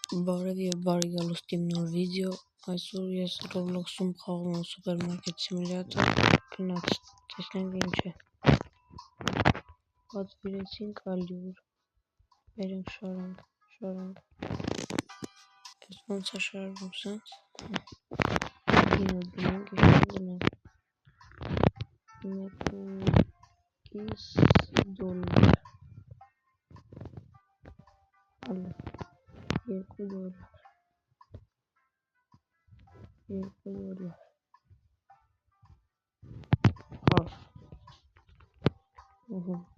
Բարև եւ բարի գալուստ իմ նոր վիդեո։ Այսօր ես Roblox-ում խաղում եմ Supermarket Simulator։ Գնաց տեսնենք ինչ է։ Պատվիրեցինք ալյուր։ Բերենք շարենք։ Այս ոնց է շարվում սենց։ Գինը դնենք, $1 Ալա $2 Հարվ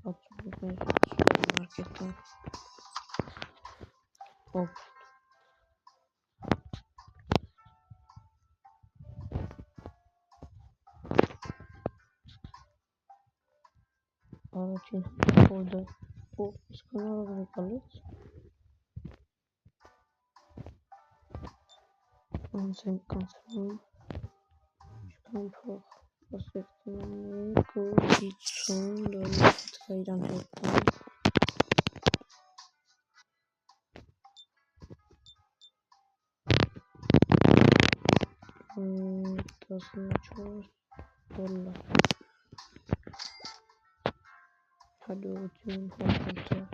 բացում ենք մեր սուպերմարկետում առաջին կոդը իսկանալով եկալից ոնց ենք կանցնում չկան փող ասեկտորների $50 պետք է իրան հետ տան 14 հաջողություն հաղորդել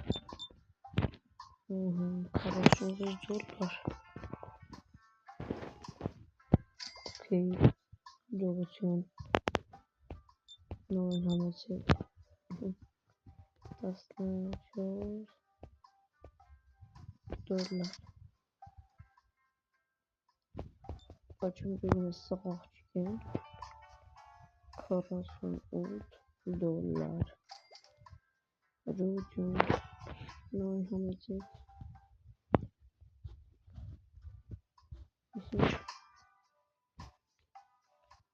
$46 օքեյ հաջողություն նոր համեցեք $14 Աչում գնում է սաղ աղջիկ են $48 հաջողություն նոր համեցեք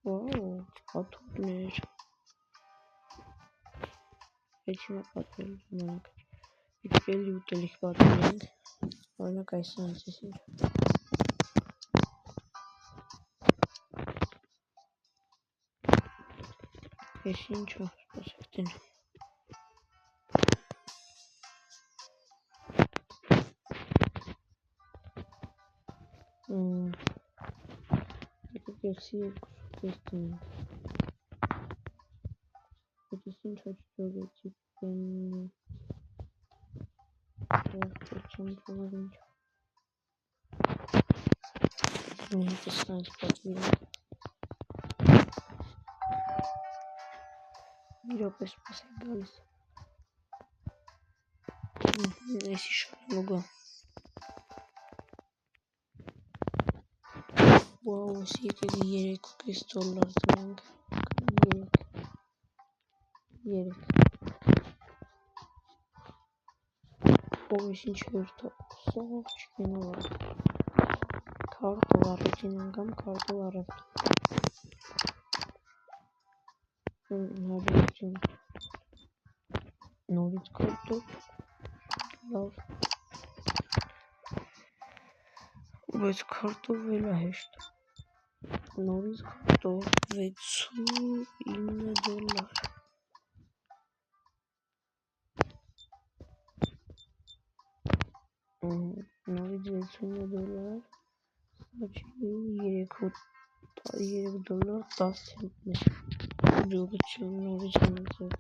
Վաու, պատուկներ Հետ հիմա պատվելու ժամանակ Էլի ուտելիք պատվիրենք Օրինակ այս անց ես ինչ Ես ինչո սպասեք տնի Եկեցի երկուսուկես տնենք Հետիս ինչ հաճճողեցի պեննի չեմ թողր ինչ Հետիս սանց պատվիրենք Իրոպ է սպասեք գալիս Այսի շարան ուգա Վաու, ասի եկեք $3.5 տնենք 3 Ով ես ինչ հերթա Սաղ չկենով Քարտով առաջին անգամ քարտով առավտ Հաջողություն Նորից քարտով Լավ Բայց քարտով էլ է հեշտ Նորից քարտով $69 Նորից $69 $3.10 Հաջողություն նորից համեցեք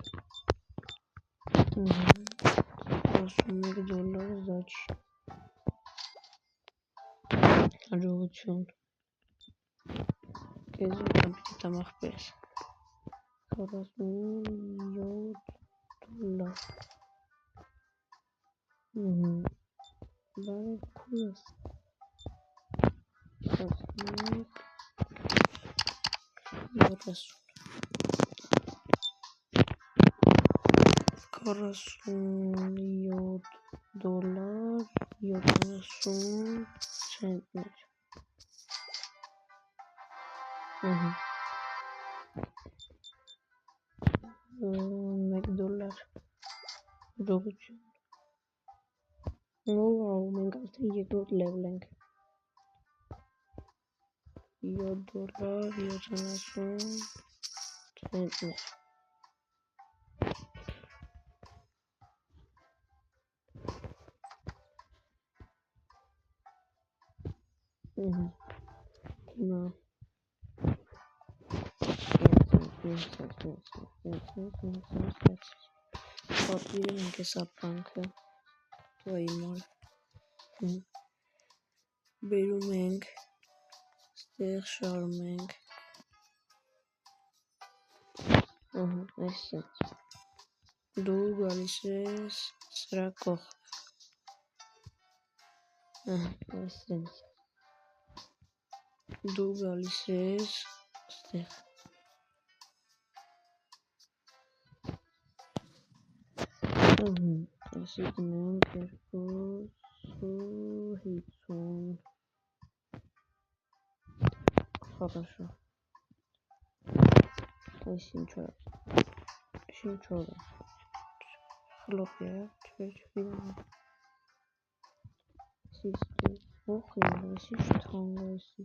$41 զաչ Հաջողություն Կեզ ոտան պիտի տամ աղպերս $47 Բարև կույս 40 $47.70 $1 Հաջողություն Վաու, մենք արդեն երկրորդ լևլ ենք $7.70 Հիմա պատվիրում ենք այս ապրանքը տվայի մոր բերում ենք ստեղ շարում ենք այսպես դու գալիս ես սրա կողմ այսպես դու գալիս ես ստեղ Այսի դնենք 250 Хорошо Այս ինչ օրը Խլոպ է չվեր չվիրանը Սիստի Ոխ եմ այսի շթանգ այսի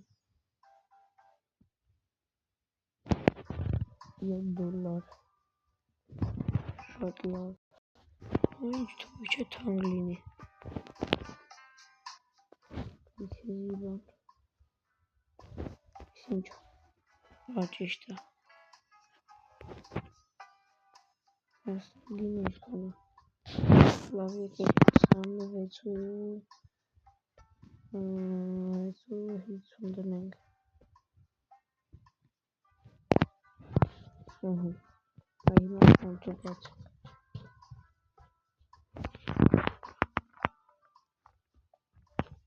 $2 Շատ լավ Ինչ թույլ չէ թանկ լինի Իզիբան Ինչ Ճիշտ է Այս լինի իսկանը Լավ եկեք 650 դնենք Հիմա կոնտոպած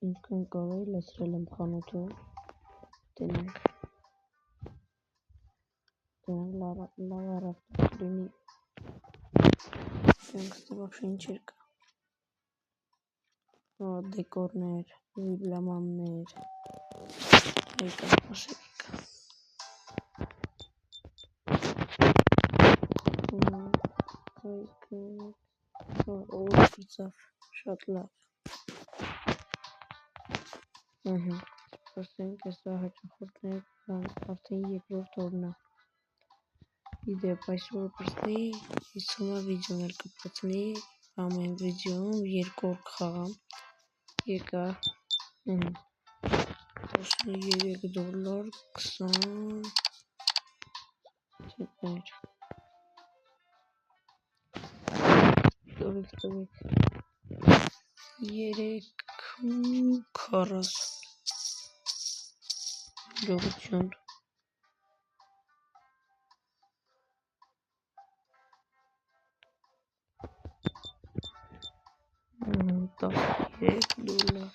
Ինչքան կարող լսրել եմ խանութով Դենենք լավ առավտ լինի Դենք ստե вообще ինչեր կա Դեկորներ, վիբլամաններ Եկա, ասեք Օր կրծավ, շատ լավ Ասենք եսա հաճախորդներ արդեն երկրորդ օրն է Իդեպ այսօր պրծնի, ես հիմա վիդեոն էլ կպրծնի ամեն վիդեոում 2 օր կխաղամ Եկա $33 20 Չետներ Տվեք 340 Ժողություն 13 դոլար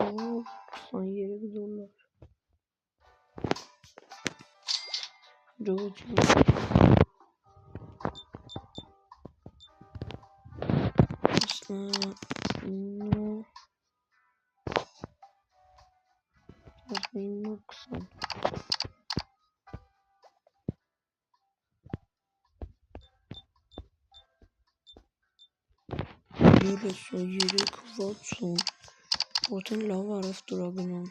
$23 Ժողություն 19 33 Որտեն լավ առևտուր է գնում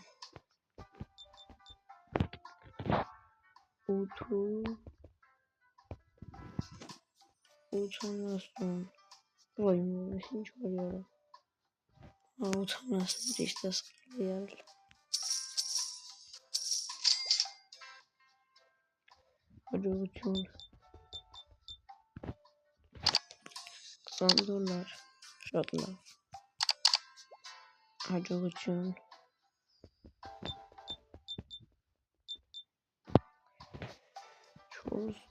80 Ոյ մոս ինչ որ յարա 80 ճիշտ է սկրել Հաջողություն $20 Շատ լավ Հաջողություն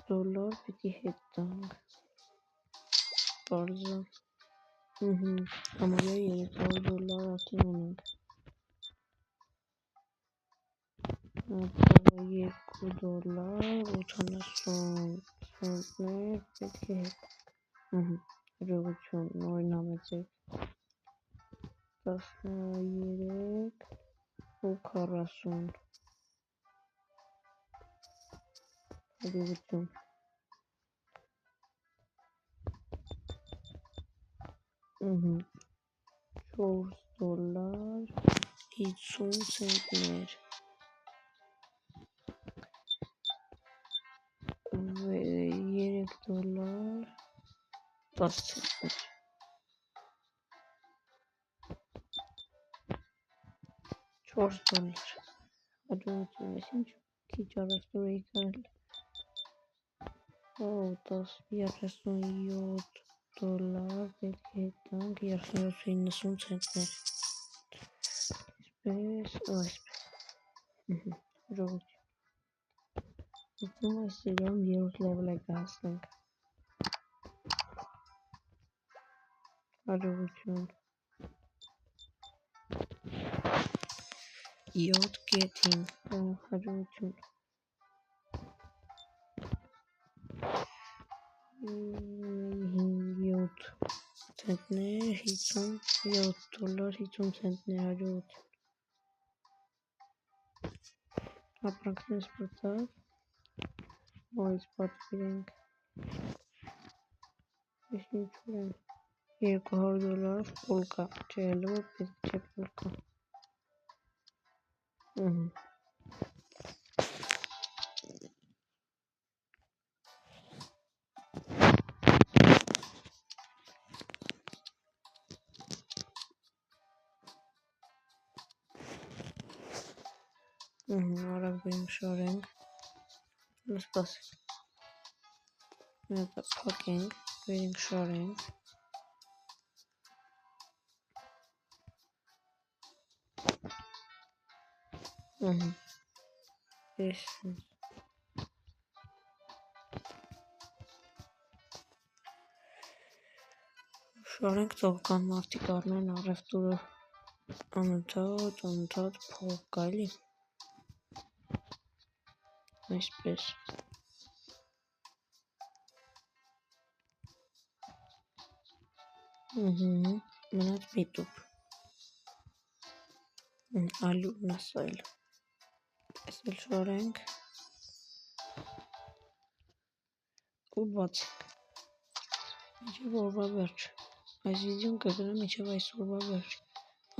$4 պիտի հետ տանք Պարզա Համարյա $300 արդեն ունենք $2 80 ցենտներ պետք է հետ Հաջողություն նորին համեցեք 13 ու 40 Հաջողություն $4 50 ցենտներ $3 10 ցենտներ 4 դոլար։ Հաջողություն ես ինչ քիչ առևտուր էի կարել։ 37 դոլար պետք է տանք 37.90 ցենտներ։ Այսպես։ Հաջողություն։ Եկում այս սերիայում 3-րդ լեվել է կհասնենք։ Հաջողություն։ 7 գեթին, հաջողություն։ 7 ցենտներ, 57 դոլար 50 ցենտներ, հաջողություն։ Ապրանքներ ստացավ, որից պատվիրենք։ Ես ինչ ունեմ։ 200 դոլարով պոլկա, չէ, լավ պետք չէ պոլկա։ Արագ բերենք շարենք, սպասենք, մետա փակենք, բերենք շարենք, ես շարենք թողքան մարդիկ առնեն առևտուրը անընդհատ փող կա էլի, այսպես, մնաց միտուպ, ալյուրն ասա էլ, ես էլ շարենք ու բացենք, միջև օրվա վերջ, այս վիդեոն կգնա միջև այս օրվա վերջ,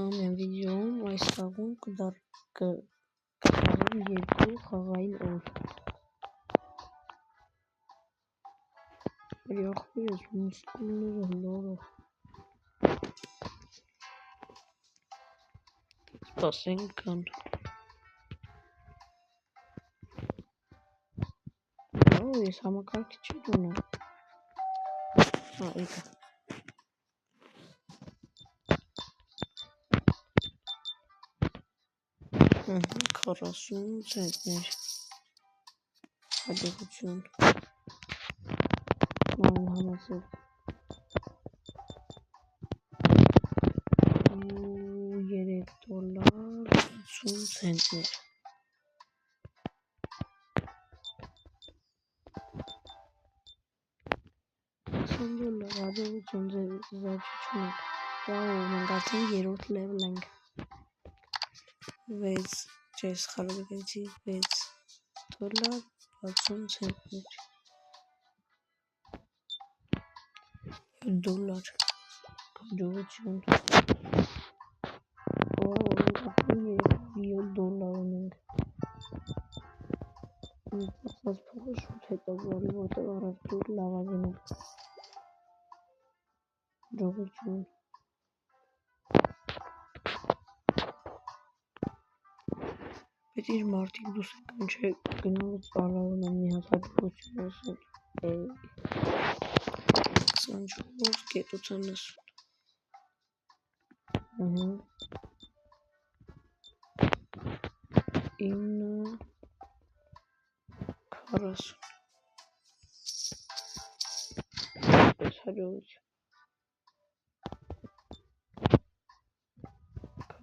ամեն վիդեոում այս խաղում կխաղեմ 2 խաղային օր, եղբոր ես մուսկուլները հլորող, սպասենք կան, ես համակարգիչ չի դունեմ, եկա, 40 ցենտներ, հաջողություն, նույն համացեք, 3 դոլար 50 ցենտներ, 20 դոլար, հաջողություն ձեր զարչություն եք, մենք արդեն 3-րդ լեվել ենք, 6, չէ սխալ գրեցի, 6 դոլար 60 ցենտներ, 7 դոլար, հաջողություն, 7 դոլար ունենք, բացած փողը շուտ հետա գալի, որտեղ առևտուր լավագին է, հաջողություն, պետք իր մարդիկ դուս եկան չէ գնալուց ալարում են մի հատ հաջողություն ասել, 24 գետ 80, 9 40, պես հաջողություն,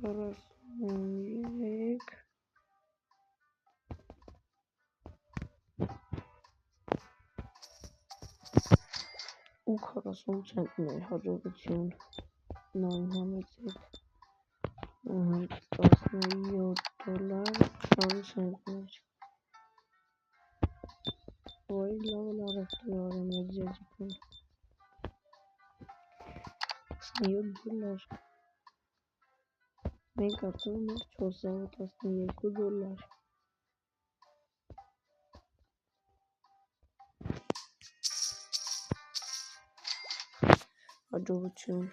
43 ու 40 ցենտներ, հաջողություն, նույն համեցեք, 17 դոլար 20 ցենտներ, ոյ լավ առևտուր արեմ ես ձեզիկուն, 27 դոլար, մենք արդեն ունենք 412 դոլար, հաջողություն,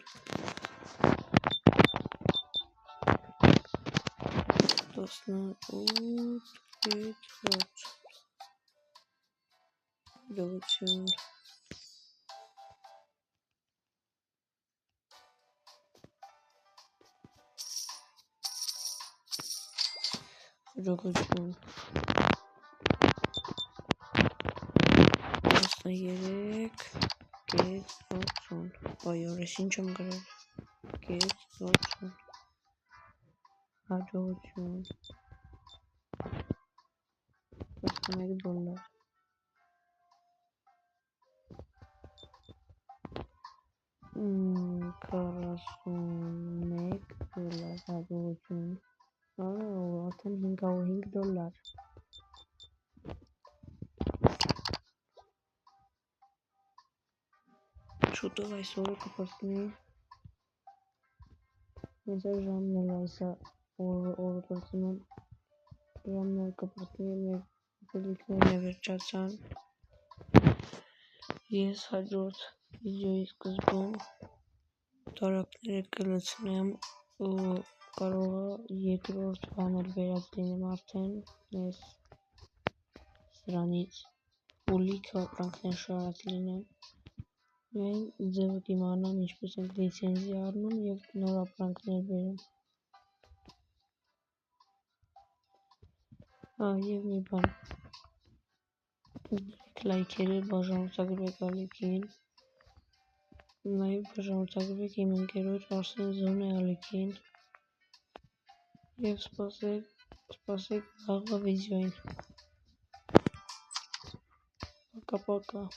18.6 Հաջողություն Հաջողություն 13.60 Այո, ես ինչ եմ գրել 60 Հաջողություն 11 դոլար 41 դոլար Հաջողություն արդեն 505 դոլար Շուտով այս օրը կպրծնի Հենց այս ժամն էլ այս օրը պրծնում ժամն էլ կպրծնի մեր ապելիքներն է վերջացան Ես հաջորդ վիդեոյի սկզբում տարակները կլցնեմ ու կարող է երկրորդ բան էլ վերած լինեմ արդեն ես սրանից ու լիքը ապրանքներ շարած լինեմ Միայն ձևը կիմանամ ինչպես ենք լիցենզի առնում և նոր ապրանքներ բերում Եվ մի բան լայքերի բաժանորդագրվեք ալիքին Նաև բաժանորդագրվեք իմ ընկերոջ Արսեն Զոնե ալիքին և սպասեք վաղվա վիդեոյին Պակա